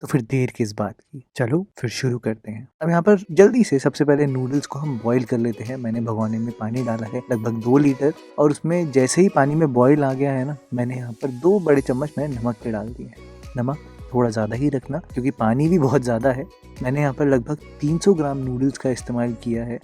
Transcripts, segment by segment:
तो फिर देर किस बात की, चलो फिर शुरू करते हैं। अब यहाँ पर जल्दी से सबसे पहले नूडल्स को हम बॉईल कर लेते हैं। मैंने भगोने में पानी डाला है लगभग 2 लीटर, और उसमें जैसे ही पानी में बॉईल आ गया है ना, मैंने यहाँ पर 2 बड़े चम्मच मैंने नमक के डाल दिए हैं। नमक थोड़ा ज़्यादा ही रखना क्योंकि पानी भी बहुत ज़्यादा है। मैंने यहाँ पर लगभग 300 ग्राम नूडल्स का इस्तेमाल किया है।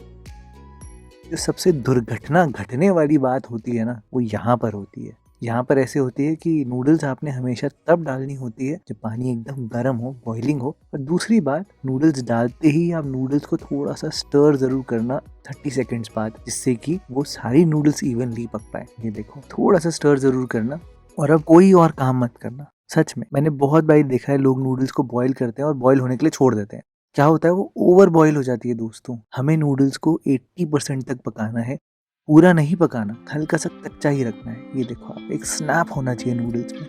जो सबसे दुर्घटना घटने वाली बात होती है ना, वो यहाँ पर होती है। यहाँ पर ऐसे होती है कि नूडल्स आपने हमेशा तब डालनी होती है जब पानी एकदम गर्म हो, बॉइलिंग हो। और दूसरी बात, नूडल्स डालते ही आप नूडल्स को थोड़ा सा स्टर ज़रूर करना 30 सेकेंड्स बाद, जिससे कि वो सारी नूडल्स इवनली पक पाए। ये देखो, थोड़ा सा स्टर ज़रूर करना, और अब कोई और काम मत करना। सच में मैंने बहुत बार देखा है, लोग नूडल्स को बॉईल करते हैं और बॉईल होने के लिए छोड़ देते हैं। क्या होता है, वो ओवर बॉईल हो जाती है दोस्तों। हमें नूडल्स को 80% तक पकाना है, पूरा नहीं पकाना, हल्का सा कच्चा ही रखना है। ये देखो आप, एक स्नैप होना चाहिए नूडल्स में,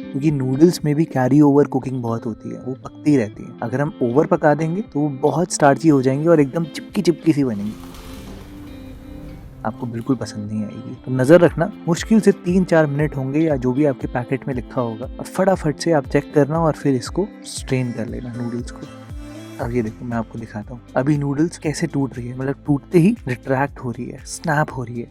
क्योंकि नूडल्स में भी कैरी ओवर कुकिंग बहुत होती है, वो पकती रहती है। अगर हम ओवर पका देंगे तो वो बहुत स्टार्ची हो जाएंगी और एकदम चिपकी चिपकी सी बनेंगी, आपको बिल्कुल पसंद नहीं आएगी। तो नज़र रखना, मुश्किल से 3-4 मिनट होंगे या जो भी आपके पैकेट में लिखा होगा, और फटाफट से आप चेक करना और फिर इसको स्ट्रेन कर लेना नूडल्स को। अब ये देखो, मैं आपको दिखाता हूँ अभी नूडल्स कैसे टूट रही है, मतलब टूटते ही रिट्रैक्ट हो रही है, स्नैप हो रही है।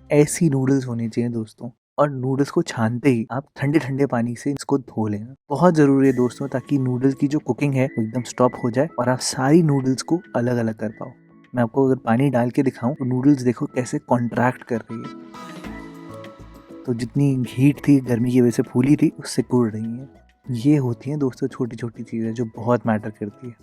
ऐसी नूडल्स होनी चाहिए दोस्तों। और नूडल्स को छानते ही आप ठंडे ठंडे पानी से इसको धो लेना, बहुत ज़रूरी है दोस्तों, ताकि नूडल्स की जो कुकिंग है वो एकदम स्टॉप हो जाए और आप सारी नूडल्स को अलग अलग कर पाओ। मैं आपको अगर पानी डाल के दिखाऊं तो नूडल्स देखो कैसे कॉन्ट्रैक्ट कर रही है। तो जितनी हीट थी, गर्मी की वजह से फूली थी, उससे कुड़ रही है। ये होती हैं दोस्तों छोटी छोटी चीज़ें जो बहुत मैटर करती है।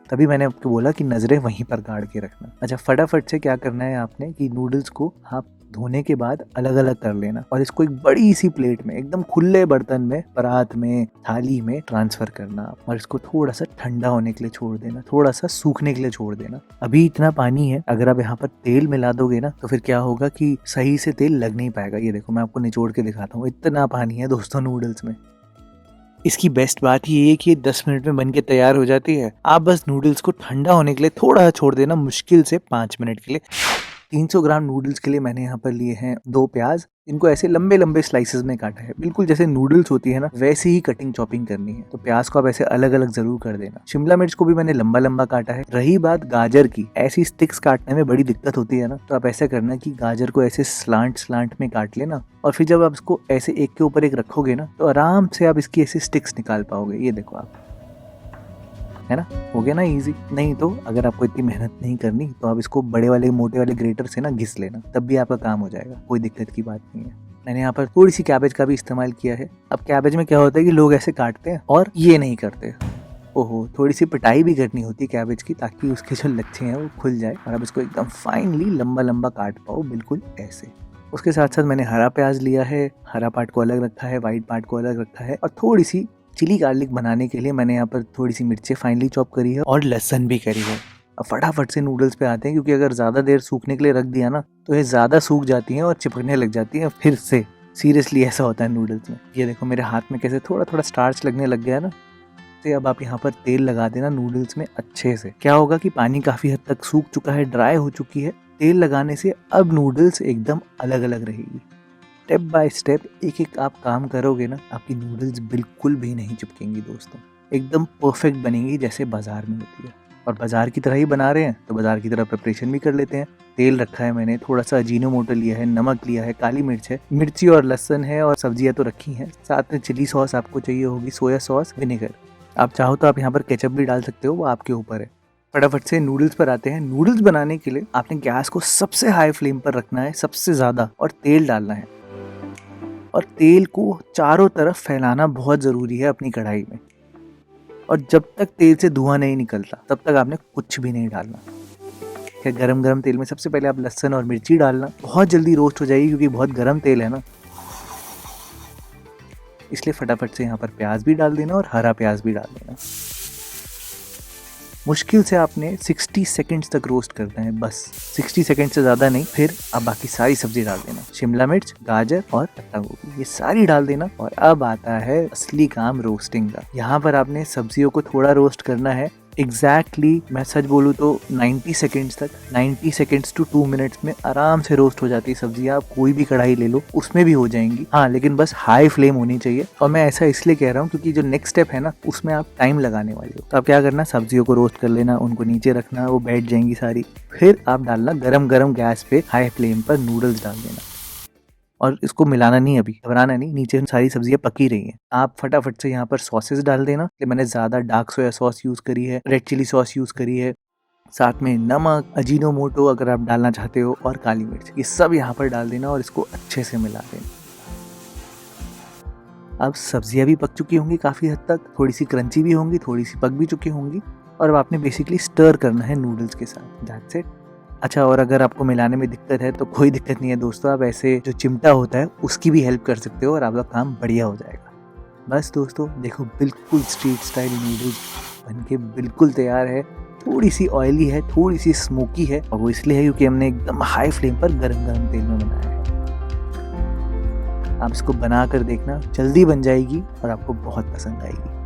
तभी मैंने आपको बोला कि नज़रें वहीं पर गाड़ के रखना। अच्छा, फटाफट से क्या करना है आपने कि नूडल्स को आप धोने के बाद अलग अलग कर लेना, और इसको एक बड़ी सी प्लेट में, एकदम खुले बर्तन में, परात में, थाली में ट्रांसफ़र करना, और इसको थोड़ा सा ठंडा होने के लिए छोड़ देना, थोड़ा सा सूखने के लिए छोड़ देना। अभी इतना पानी है, अगर आप यहाँ पर तेल मिला दोगे ना तो फिर क्या होगा कि सही से तेल लग नहीं पाएगा। ये देखो, मैं आपको निचोड़ के दिखाता हूँ, इतना पानी है दोस्तों नूडल्स में। इसकी बेस्ट बात ये है कि 10 मिनट में बन के तैयार हो जाती है। आप बस नूडल्स को ठंडा होने के लिए थोड़ा छोड़ देना, मुश्किल से 5 मिनट के लिए। 300 ग्राम नूडल्स के लिए मैंने यहाँ पर लिए हैं 2 प्याज। इनको ऐसे लंबे लंबे स्लाइसेस में काटा है, बिल्कुल जैसे नूडल्स होती है ना, वैसे ही कटिंग चॉपिंग करनी है। तो प्याज को आप ऐसे अलग अलग जरूर कर देना। शिमला मिर्च को भी मैंने लंबा लंबा काटा है। रही बात गाजर की, ऐसी स्टिक्स काटने में बड़ी दिक्कत होती है ना, तो आप ऐसा करना कि गाजर को ऐसे स्लांट स्लांट में काट लेना, और फिर जब आप इसको ऐसे एक के ऊपर एक रखोगे ना, तो आराम से आप इसकी ऐसी स्टिक्स निकाल पाओगे। ये देखो आप, है ना, हो गया ना इजी। नहीं तो अगर आपको इतनी मेहनत नहीं करनी तो आप इसको बड़े वाले मोटे वाले ग्रेटर से ना घिस लेना, तब भी आपका काम हो जाएगा, कोई दिक्कत की बात नहीं है। मैंने यहाँ पर थोड़ी सी कैबेज का भी इस्तेमाल किया है। अब कैबेज में क्या होता है कि लोग ऐसे काटते हैं और ये नहीं करते। ओहो, थोड़ी सी पिटाई भी करनी होती है कैबेज की, ताकि उसके जो लच्छे हैं वो खुल जाए और आप इसको एकदम फाइनली लंबा लंबा काट पाओ, बिल्कुल ऐसे। उसके साथ साथ मैंने हरा प्याज लिया है, हरा पार्ट को अलग रखा है, वाइट पार्ट को अलग रखा है, और थोड़ी सी चिली गार्लिक बनाने के लिए मैंने यहाँ पर थोड़ी सी मिर्चें फाइनली चॉप करी है और लहसुन भी करी है। अब फटाफट से नूडल्स पे आते हैं, क्योंकि अगर ज़्यादा देर सूखने के लिए रख दिया ना तो ये ज़्यादा सूख जाती हैं और चिपकने लग जाती हैं फिर से। सीरियसली ऐसा होता है नूडल्स में। ये देखो मेरे हाथ में कैसे थोड़ा थोड़ा स्टार्च लगने लग गया ना। तो अब आप यहाँ पर तेल लगा देना नूडल्स में अच्छे से। क्या होगा कि पानी काफ़ी हद तक सूख चुका है, ड्राई हो चुकी है। तेल लगाने से अब नूडल्स एकदम अलग अलग रहेगी। स्टेप बाय स्टेप एक एक आप काम करोगे ना, आपकी नूडल्स बिल्कुल भी नहीं चिपकेंगी दोस्तों, एकदम परफेक्ट बनेंगी जैसे बाजार में होती है। और बाजार की तरह ही बना रहे हैं तो बाजार की तरह प्रिपरेशन भी कर लेते हैं। तेल रखा है मैंने, थोड़ा सा अजीनोमोटो लिया है, नमक लिया है, काली मिर्च है, मिर्ची और लहसुन है, और सब्जियां तो रखी हैं। साथ में चिली सॉस आपको चाहिए होगी, सोया सॉस, विनेगर। आप चाहो तो आप यहाँ पर केचप भी डाल सकते हो, वो आपके ऊपर है। फटाफट से नूडल्स पर आते हैं। नूडल्स बनाने के लिए आपने गैस को सबसे हाई फ्लेम पर रखना है, सबसे ज़्यादा, और तेल डालना है। और तेल को चारों तरफ फैलाना बहुत ज़रूरी है अपनी कढ़ाई में। और जब तक तेल से धुआं नहीं निकलता तब तक आपने कुछ भी नहीं डालना। क्या, गरम गरम तेल में सबसे पहले आप लहसुन और मिर्ची डालना, बहुत जल्दी रोस्ट हो जाएगी क्योंकि बहुत गरम तेल है ना, इसलिए फटाफट से यहाँ पर प्याज भी डाल देना और हरा प्याज भी डाल देना। मुश्किल से आपने 60 सेकंड्स तक रोस्ट करना है, बस 60 सेकंड से ज़्यादा नहीं। फिर आप बाकी सारी सब्जी डाल देना, शिमला मिर्च, गाजर और पत्ता गोभी, ये सारी डाल देना। और अब आता है असली काम रोस्टिंग का। यहाँ पर आपने सब्जियों को थोड़ा रोस्ट करना है, एग्जैक्टली मैं सच बोलूँ तो 90 सेकेंड्स तक, 90 सेकेंड्स टू 2 मिनट्स में आराम से रोस्ट हो जाती है सब्जी। आप कोई भी कढ़ाई ले लो उसमें भी हो जाएंगी। हाँ, लेकिन बस हाई फ्लेम होनी चाहिए। और मैं ऐसा इसलिए कह रहा हूँ क्योंकि जो नेक्स्ट स्टेप है ना, उसमें आप टाइम लगाने वाले हो। तो आप क्या करना, सब्जियों को रोस्ट कर लेना, उनको नीचे रखना, वो बैठ जाएंगी सारी। फिर आप डालना गरम गरम गैस पे हाई फ्लेम पर नूडल्स डाल देना, और इसको मिलाना नहीं, अभी घबराना नहीं, नीचे सारी सब्जियां पकी रही हैं। आप फटाफट से यहाँ पर सॉसेस डाल देना। मैंने ज़्यादा डार्क सोया सॉस यूज़ करी है, रेड चिली सॉस यूज़ करी है, साथ में नमक, अजीनोमोटो अगर आप डालना चाहते हो, और काली मिर्च, ये सब यहाँ पर डाल देना और इसको अच्छे से मिला देना। अब सब्जियां भी पक चुकी होंगी काफ़ी हद तक, थोड़ी सी क्रंची भी होंगी, थोड़ी सी पक भी चुकी होंगी, और अब आपने बेसिकली स्टर करना है नूडल्स के साथ। That's it. अच्छा, और अगर आपको मिलाने में दिक्कत है तो कोई दिक्कत नहीं है दोस्तों, आप ऐसे जो चिमटा होता है उसकी भी हेल्प कर सकते हो और आपका काम बढ़िया हो जाएगा। बस दोस्तों देखो, बिल्कुल स्ट्रीट स्टाइल नूडल्स बनके बिल्कुल तैयार है। थोड़ी सी ऑयली है, थोड़ी सी स्मोकी है, और वो इसलिए है क्योंकि हमने एकदम हाई फ्लेम पर गरम गरम तेल में बनाया है। आप इसको बना कर देखना, जल्दी बन जाएगी और आपको बहुत पसंद आएगी।